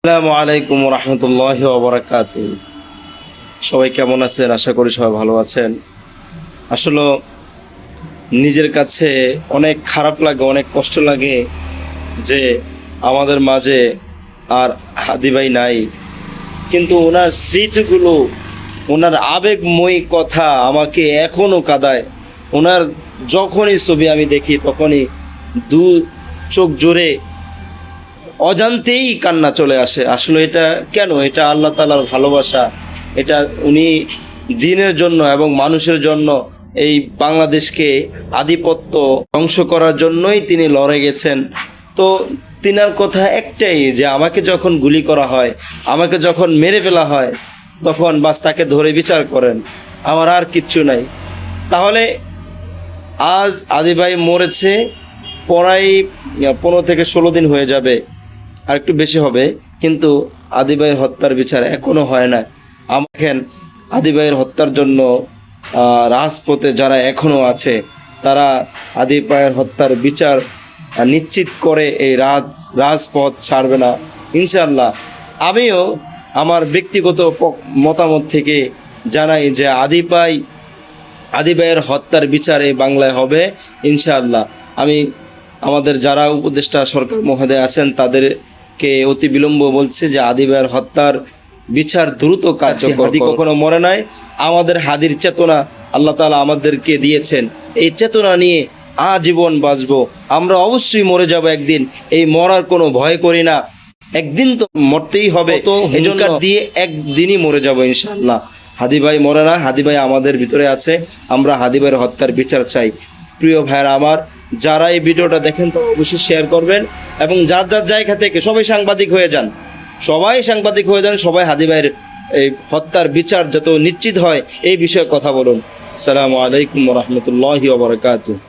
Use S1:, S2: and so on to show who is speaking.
S1: আসসালামু আলাইকুম রহমতুল্লাহি ওয়া বারাকাতুহু। সবাই কেমন আছেন? আশা করি সবাই ভালো আছেন। আসলে নিজের কাছে অনেক খারাপ লাগে, অনেক কষ্ট লাগে যে আমাদের মাঝে আর হাদি ভাই নাই, কিন্তু ওনার স্মৃতিগুলো, ওনার আবেগময়ী কথা আমাকে এখনো কাঁদায়। ওনার যখনই ছবি আমি দেখি তখনই দু চোখ জোরে অজান্তেই কান্না চলে আসে। আসলে এটা কেন? এটা আল্লাহ তাআলার ভালোবাসা। এটা উনি দিনের জন্য এবং মানুষের জন্য, এই বাংলাদেশকে আধিপত্য ধ্বংস করার জন্যই তিনি লড়ে গেছেন। তো তিনার কথা একটাই, যে আমাকে যখন গুলি করা হয়, আমাকে যখন মেরে ফেলা হয়, তখন বাস তাকে ধরে বিচার করেন, আমার আর কিচ্ছু নাই। তাহলে আজ আদি ভাই মরেছে প্রায় 15 থেকে 16 দিন হয়ে যাবে, আর একটু বেশি হবে, কিন্তু আদি ভাইয়ের হত্যার বিচার এখনো হয় না। দেখেন, আদি ভাইয়ের হত্যার জন্য রাজপথে যারা এখনো আছে, তারা আদি ভাইয়ের হত্যার বিচার নিশ্চিত করে এই রাজপথ ছাড়বে না ইনশাআল্লাহ। আমিও আমার ব্যক্তিগত মতামত থেকে জানাই যে আদি ভাইয়ের হত্যার বিচার এই বাংলায় হবে ইনশাআল্লাহ। আমি আমাদের যারা উপদেষ্টা সরকার মহোদয় আছেন তাদেরকে অতি বিলম্ব বলছি যে আদি ভাইয়ের হত্যার বিচার দ্রুত কার্যকর। হাদি কখনো মরে নাই, আমাদের হাদির চেতনা আল্লাহ তাআলা আমাদেরকে দিয়েছেন। এই চেতনা নিয়ে আজীবন বাঁচবো। আমরা অবশ্যই মরে যাব একদিন, এই মরার কোনো ভয় করি না। একদিন তো মরতেই হবে, তো হুঙ্কার দিয়ে একদিনই মরে যাব ইনশাআল্লাহ। হাদি ভাই মরে না, হাদি ভাই আমাদের ভিতরে আছে। আমরা হাদি ভাইয়ের হত্যার বিচার চাই। প্রিয় ভাইরা আমার, যারা এই ভিডিওটা দেখেন তো অবশ্যই শেয়ার করবেন, এবং যার যার জায়গা থেকে সবাই সাংবাদিক হয়ে যান, সবাই হাদি ভাইয়ের এই হত্যার বিচার যত নিশ্চিত হয় এই বিষয়ে কথা বলুন। আসসালামু আলাইকুম ওয়া রাহমাতুল্লাহি ওয়া বারাকাতুহু।